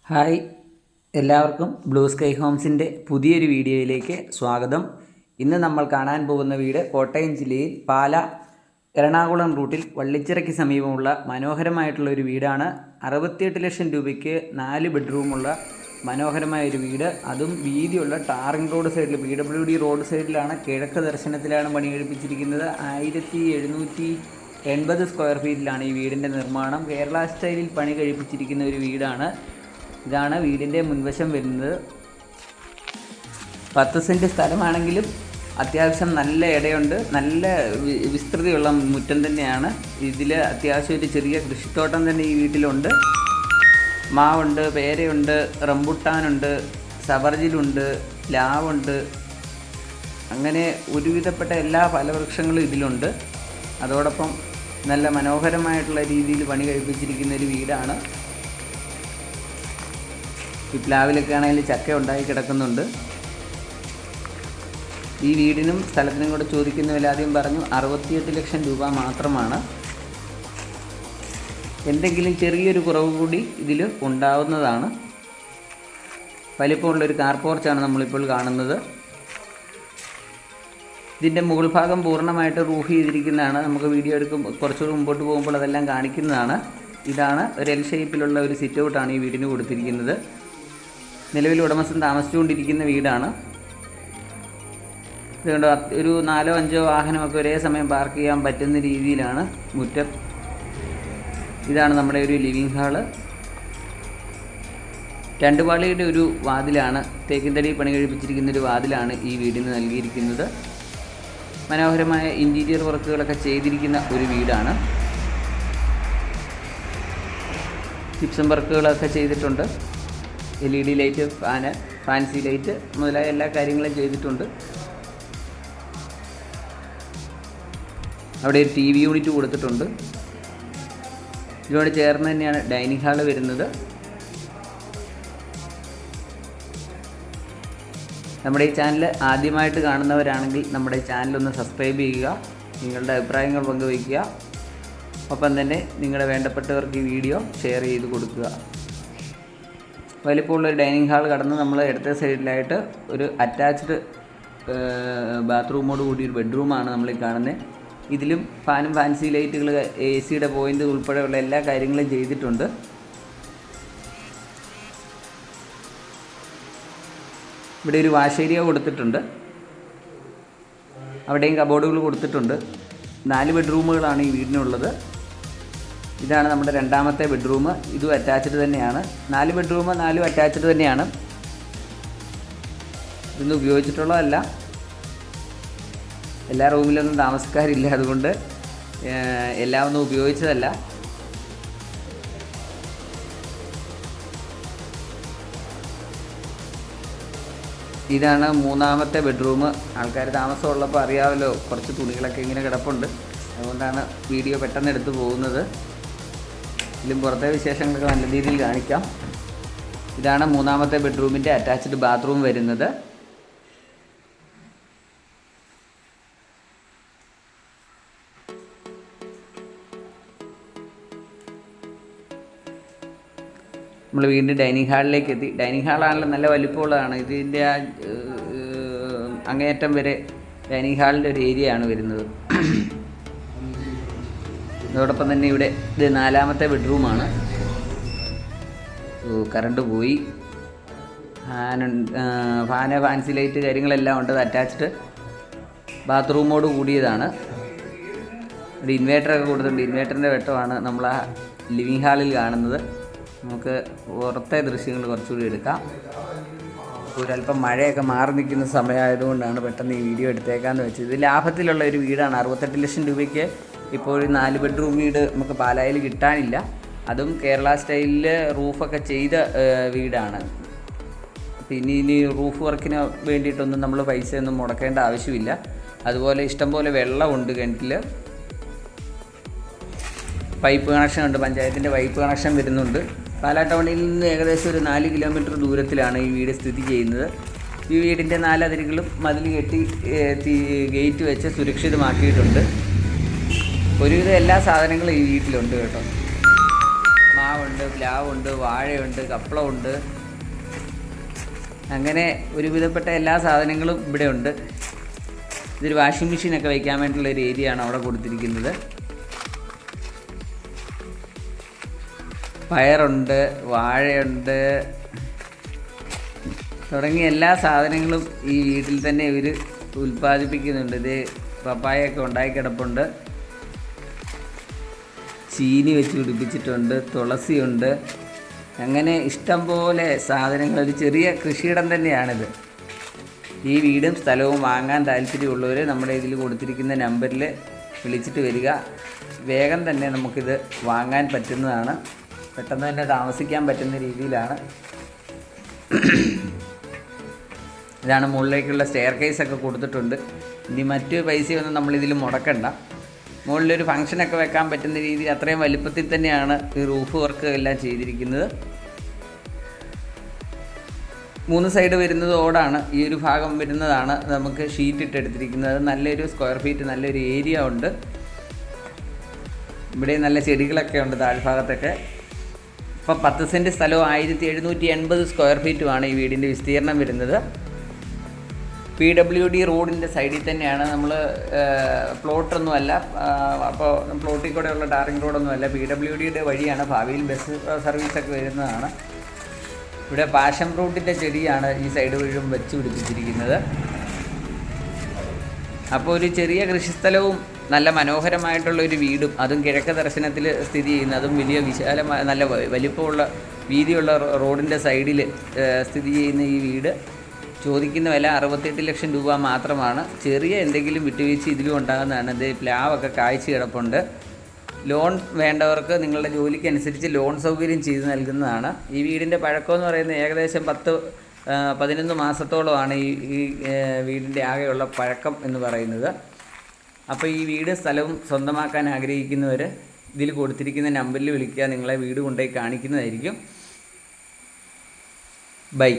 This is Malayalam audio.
ഹായ്, എല്ലാവർക്കും ബ്ലൂ സ്കൈ ഹോംസിൻ്റെ പുതിയൊരു വീഡിയോയിലേക്ക് സ്വാഗതം. ഇന്ന് നമ്മൾ കാണാൻ പോകുന്ന വീട് കോട്ടയം ജില്ലയിൽ പാല എറണാകുളം റൂട്ടിൽ വള്ളിച്ചിറയ്ക്ക് സമീപമുള്ള മനോഹരമായിട്ടുള്ള ഒരു വീടാണ്. 68 ലക്ഷം രൂപയ്ക്ക് 4 ബെഡ്റൂമുള്ള മനോഹരമായൊരു വീട്, അതും വീതിയുള്ള ടാറിംഗ് റോഡ് സൈഡിൽ PWD റോഡ് സൈഡിലാണ്, കിഴക്ക് ദർശനത്തിലാണ് പണി കഴിപ്പിച്ചിരിക്കുന്നത്. 1780 സ്ക്വയർ ഫീറ്റിലാണ് ഈ വീടിൻ്റെ നിർമ്മാണം. കേരള സ്റ്റൈലിൽ പണി കഴിപ്പിച്ചിരിക്കുന്ന ഒരു വീടാണ്. ഇതാണ് വീടിൻ്റെ മുൻവശം വരുന്നത്. 10 സെൻറ്റ് സ്ഥലമാണെങ്കിലും അത്യാവശ്യം നല്ല ഇടയുണ്ട്, നല്ല വിസ്തൃതിയുള്ള മുറ്റം തന്നെയാണ്. ഇതിൽ അത്യാവശ്യം ഒരു ചെറിയ കൃഷിത്തോട്ടം തന്നെ ഈ വീട്ടിലുണ്ട്. മാവുണ്ട്, പേരയുണ്ട്, റംബുട്ടാനുണ്ട്, സബർജിലുണ്ട്, പ്ലാവുണ്ട്, അങ്ങനെ ഒരുവിധപ്പെട്ട എല്ലാ ഫലവൃക്ഷങ്ങളും ഇതിലുണ്ട്. അതോടൊപ്പം നല്ല മനോഹരമായിട്ടുള്ള രീതിയിൽ പണി കഴിപ്പിച്ചിരിക്കുന്ന ഒരു വീടാണ്. ഈ പ്ലാവിലൊക്കെ ആണെങ്കിൽ ചക്ക ഉണ്ടായി കിടക്കുന്നുണ്ട്. ഈ വീടിനും സ്ഥലത്തിനും കൂടെ ചോദിക്കുന്ന വില ആദ്യം പറഞ്ഞു 68 ലക്ഷം രൂപ മാത്രമാണ്. എന്തെങ്കിലും ചെറിയൊരു കുറവ് കൂടി ഇതിൽ ഉണ്ടാവുന്നതാണ്. വലിപ്പമുള്ളൊരു കാർ പോർച്ചാണ് നമ്മളിപ്പോൾ കാണുന്നത്. ഇതിൻ്റെ മുകൾ ഭാഗം പൂർണ്ണമായിട്ട് റൂഫ് ചെയ്തിരിക്കുന്നതാണ്. നമുക്ക് വീഡിയോ കുറച്ചുകൂടി മുമ്പോട്ട് പോകുമ്പോൾ അതെല്ലാം കാണിക്കുന്നതാണ്. ഇതാണ് ഒരു എൽ ഷേപ്പിലുള്ള ഒരു സിറ്റ് ഔട്ടാണ് ഈ വീടിന് കൊടുത്തിരിക്കുന്നത്. നിലവിൽ ഉടമസ്ഥൻ താമസിച്ചുകൊണ്ടിരിക്കുന്ന വീടാണ്. അതുകൊണ്ട് ഒരു 4-5 വാഹനമൊക്കെ ഒരേ സമയം പാർക്ക് ചെയ്യാൻ പറ്റുന്ന രീതിയിലാണ് മുറ്റം. ഇതാണ് നമ്മുടെ ഒരു ലിവിങ് ഹാള്. 2 പാളിയുടെ ഒരു വാതിലാണ്, തേക്കിൻതടി പണി കഴിപ്പിച്ചിരിക്കുന്ന ഒരു വാതിലാണ് ഈ വീടിന് നൽകിയിരിക്കുന്നത്. മനോഹരമായ ഇൻറ്റീരിയർ വർക്കുകളൊക്കെ ചെയ്തിരിക്കുന്ന ഒരു വീടാണ്. ജിപ്സം വർക്കുകളൊക്കെ ചെയ്തിട്ടുണ്ട്. LED ലൈറ്റ്, ഫാൻസി ലൈറ്റ് മുതലായ എല്ലാ കാര്യങ്ങളും ചെയ്തിട്ടുണ്ട്. അവിടെ ഒരു TV യൂണിറ്റ് കൊടുത്തിട്ടുണ്ട്. ഇതിനോട് ചേർന്ന് തന്നെയാണ് ഡൈനിങ് ഹാള് വരുന്നത്. നമ്മുടെ ഈ ചാനൽ ആദ്യമായിട്ട് കാണുന്നവരാണെങ്കിൽ നമ്മുടെ ചാനലൊന്ന് സബ്സ്ക്രൈബ് ചെയ്യുക, നിങ്ങളുടെ അഭിപ്രായങ്ങൾ പങ്കുവയ്ക്കുക, ഒപ്പം തന്നെ നിങ്ങളുടെ വേണ്ടപ്പെട്ടവർക്ക് ഈ വീഡിയോ ഷെയർ ചെയ്ത് കൊടുക്കുക. വലിപ്പമുള്ളൊരു ഡൈനിങ് ഹാൾ കടന്ന് നമ്മൾ ഇടത്തെ സൈഡിലായിട്ട് ഒരു അറ്റാച്ച്ഡ് ബാത്റൂമോട് കൂടി ഒരു ബെഡ്റൂമാണ് നമ്മൾ ഈ കാണുന്നത്. ഇതിലും ഫാനും ഫാൻസി ലൈറ്റുകൾ, AC-യുടെ പോയിൻ്റ് ഉൾപ്പെടെയുള്ള എല്ലാ കാര്യങ്ങളും ചെയ്തിട്ടുണ്ട്. ഇവിടെ ഒരു വാഷ് ഏരിയ കൊടുത്തിട്ടുണ്ട്. അവിടെയും കബോർഡുകൾ കൊടുത്തിട്ടുണ്ട്. 4 ബെഡ്റൂമുകളാണ് ഈ വീടിനുള്ളത്. ഇതാണ് നമ്മുടെ രണ്ടാമത്തെ ബെഡ്റൂം. ഇതും അറ്റാച്ച്ഡ് തന്നെയാണ്. 4 ബെഡ്റൂം, 4 അറ്റാച്ച്ഡ് തന്നെയാണ്. ഇതൊന്നും ഉപയോഗിച്ചിട്ടുള്ളതല്ല. എല്ലാ റൂമിലൊന്നും താമസക്കാരില്ല, അതുകൊണ്ട് എല്ലാം ഒന്നും ഉപയോഗിച്ചതല്ല. ഇതാണ് മൂന്നാമത്തെ ബെഡ്റൂം. ആൾക്കാർ താമസമുള്ളപ്പോൾ അറിയാമല്ലോ, കുറച്ച് തുണികളൊക്കെ ഇങ്ങനെ കിടപ്പുണ്ട്. അതുകൊണ്ടാണ് വീഡിയോ പെട്ടെന്ന് എടുത്ത് പോകുന്നത്. ഇതിലും പുറത്തെ വിശേഷങ്ങളൊക്കെ നല്ല രീതിയിൽ കാണിക്കാം. ഇതാണ് മൂന്നാമത്തെ ബെഡ്റൂമിൻ്റെ അറ്റാച്ച്ഡ് ബാത്റൂം വരുന്നത്. നമ്മൾ വീണ്ടും ഡൈനിങ് ഹാളിലേക്ക് എത്തി. ഡൈനിങ് ഹാളാണല്ലോ നല്ല വലിപ്പമുള്ളതാണ്. ഇതിൻ്റെ അങ്ങേയറ്റം വരെ ഡൈനിങ് ഹാളിൻ്റെ ഒരു ഏരിയ ആണ് വരുന്നത്. അതോടൊപ്പം തന്നെ ഇവിടെ ഇത് 4ാമത്തെ ബെഡ്റൂമാണ്. കറണ്ട് പോയി. ഫാൻസി ലൈറ്റ് കാര്യങ്ങളെല്ലാം ഉണ്ട്. അറ്റാച്ച്ഡ് ബാത്റൂമോട് കൂടിയതാണ്. ഇവിടെ ഇൻവേർട്ടറൊക്കെ കൊടുത്തിട്ടുണ്ട്. ഇൻവേർട്ടറിൻ്റെ വെട്ടമാണ് നമ്മൾ ആ ലിവിങ് ഹാളിൽ കാണുന്നത്. നമുക്ക് പുറത്തെ ദൃശ്യങ്ങൾ കുറച്ചുകൂടി എടുക്കാം. ഒരല്പം മഴയൊക്കെ മാറി നിൽക്കുന്ന സമയമായതുകൊണ്ടാണ് പെട്ടെന്ന് ഈ വീഡിയോ എടുത്തേക്കാന്ന് വെച്ചത്. ഇത് ലാഭത്തിലുള്ള ഒരു വീടാണ്. 68 ലക്ഷം രൂപയ്ക്ക് ഇപ്പോൾ ഒരു 4 ബെഡ്റൂം വീട് നമുക്ക് പാലായിൽ കിട്ടാനില്ല. അതും കേരള സ്റ്റൈലിൽ റൂഫൊക്കെ ചെയ്ത വീടാണ്. പിന്നെ ഇനി റൂഫ് വർക്കിന് വേണ്ടിയിട്ടൊന്നും നമ്മൾ പൈസയൊന്നും മുടക്കേണ്ട ആവശ്യമില്ല. അതുപോലെ ഇഷ്ടംപോലെ വെള്ളമുണ്ട് കിണറ്റിൽ. പൈപ്പ് കണക്ഷൻ ഉണ്ട്, പഞ്ചായത്തിൻ്റെ പൈപ്പ് കണക്ഷൻ വരുന്നുണ്ട്. പാലാ ടൗണിൽ നിന്ന് ഏകദേശം ഒരു 4 കിലോമീറ്റർ ദൂരത്തിലാണ് ഈ വീട് സ്ഥിതി ചെയ്യുന്നത്. ഈ വീടിൻ്റെ 4 അതിരുകളും മതിൽ കെട്ടി ഗേറ്റ് വെച്ച് സുരക്ഷിതമാക്കിയിട്ടുണ്ട്. ഒരുവിധം എല്ലാ സാധനങ്ങളും ഈ വീട്ടിലുണ്ട് കേട്ടോ. മാവുണ്ട്, പ്ലാവുണ്ട്, വാഴയുണ്ട്, കപ്പളമുണ്ട്. അങ്ങനെ ഒരുവിധപ്പെട്ട എല്ലാ സാധനങ്ങളും ഇവിടെ ഉണ്ട്. ഇതൊരു വാഷിംഗ് മെഷീനൊക്കെ വയ്ക്കാൻ വേണ്ടിയുള്ള ഒരു ഏരിയ ആണ് അവിടെ കൊടുത്തിരിക്കുന്നത്. പയറുണ്ട്, വാഴയുണ്ട്, തുടങ്ങിയ എല്ലാ സാധനങ്ങളും ഈ വീട്ടിൽ തന്നെ ഇവർ ഉൽപ്പാദിപ്പിക്കുന്നുണ്ട്. ഇത് പപ്പായൊക്കെ ഉണ്ടായി കിടപ്പുണ്ട്, ചീനി വെച്ച് പിടിപ്പിച്ചിട്ടുണ്ട്, തുളസിയുണ്ട്. അങ്ങനെ ഇഷ്ടം പോലെ സാധനങ്ങൾ, ഒരു ചെറിയ കൃഷിയിടം തന്നെയാണിത്. ഈ വീടും സ്ഥലവും വാങ്ങാൻ താല്പര്യമുള്ളവർ നമ്മുടെ ഇതിൽ കൊടുത്തിരിക്കുന്ന നമ്പറിൽ വിളിച്ചിട്ട് വരിക. വേഗം തന്നെ നമുക്കിത് വാങ്ങാൻ പറ്റുന്നതാണ്. പെട്ടെന്ന് തന്നെ താമസിക്കാൻ പറ്റുന്ന രീതിയിലാണ്. ഇതാണ് മുകളിലേക്കുള്ള സ്റ്റെയർ കേസൊക്കെ കൊടുത്തിട്ടുണ്ട്. ഇനി മറ്റ് പൈസയൊന്നും നമ്മളിതിൽ മുടക്കണ്ട. മുകളിലൊരു ഫംഗ്ഷനൊക്കെ വെക്കാൻ പറ്റുന്ന രീതിയിൽ അത്രയും വലിപ്പത്തിൽ തന്നെയാണ് ഈ റൂഫ് വർക്ക് എല്ലാം ചെയ്തിരിക്കുന്നത്. 3 സൈഡ് വരുന്നത് ഓടാണ്. ഈ ഒരു ഭാഗം വരുന്നതാണ് നമുക്ക് ഷീറ്റ് ഇട്ടെടുത്തിരിക്കുന്നത്. നല്ലൊരു സ്ക്വയർ ഫീറ്റ്, നല്ലൊരു ഏരിയ ഉണ്ട്. ഇവിടെ നല്ല ചെടികളൊക്കെ ഉണ്ട് താഴ്ഭാഗത്തൊക്കെ. ഇപ്പോൾ 10 സെൻറ്റ് സ്ഥലവും 1780 സ്ക്വയർ ഫീറ്റുമാണ് ഈ വീടിൻ്റെ വിസ്തീർണം വരുന്നത്. PWD റോഡിൻ്റെ സൈഡിൽ തന്നെയാണ്. നമ്മൾ പ്ലോട്ടൊന്നുമല്ല, അപ്പോൾ പ്ലോട്ടിൽ കൂടെയുള്ള ടാറിങ് റോഡൊന്നുമല്ല, PWDയുടെ വഴിയാണ്. ഭാവിയിൽ ബസ് സർവീസൊക്കെ വരുന്നതാണ്. ഇവിടെ പാഷൻ ഫ്രൂട്ടിൻ്റെ ചെടിയാണ് ഈ സൈഡ് വഴിയും വെച്ച് പിടിപ്പിച്ചിരിക്കുന്നത്. അപ്പോൾ ഒരു ചെറിയ കൃഷിസ്ഥലവും നല്ല മനോഹരമായിട്ടുള്ള ഒരു വീടും, അതും കിഴക്ക് ദർശനത്തിൽ സ്ഥിതി ചെയ്യുന്ന, അതും വലിയ വിശാലമായ നല്ല വലിപ്പമുള്ള വീതിയുള്ള റോഡിൻ്റെ സൈഡിൽ സ്ഥിതി ചെയ്യുന്ന ഈ വീട് ചോദിക്കുന്ന വില 68 ലക്ഷം രൂപ മാത്രമാണ്. ചെറിയ എന്തെങ്കിലും വിട്ടുവീഴ്ച ഇതിലും ഉണ്ടാകുന്നതാണ്. ഇത് പ്ലാവൊക്കെ കായ്ച്ച് കിടപ്പുണ്ട്. ലോൺ വേണ്ടവർക്ക് നിങ്ങളുടെ ജോലിക്കനുസരിച്ച് ലോൺ സൗകര്യം ചെയ്ത് നൽകുന്നതാണ്. ഈ വീടിൻ്റെ പഴക്കമെന്ന് പറയുന്നത് ഏകദേശം 10-11 മാസത്തോളമാണ് ഈ വീടിൻ്റെ ആകെയുള്ള പഴക്കം എന്ന് പറയുന്നത്. അപ്പോൾ ഈ വീട് സ്ഥലവും സ്വന്തമാക്കാൻ ആഗ്രഹിക്കുന്നവർ ഇതിൽ കൊടുത്തിരിക്കുന്ന നമ്പറിൽ വിളിക്കുക. നിങ്ങളെ വീട് കൊണ്ടുപോയി കാണിക്കുന്നതായിരിക്കും. ബൈ.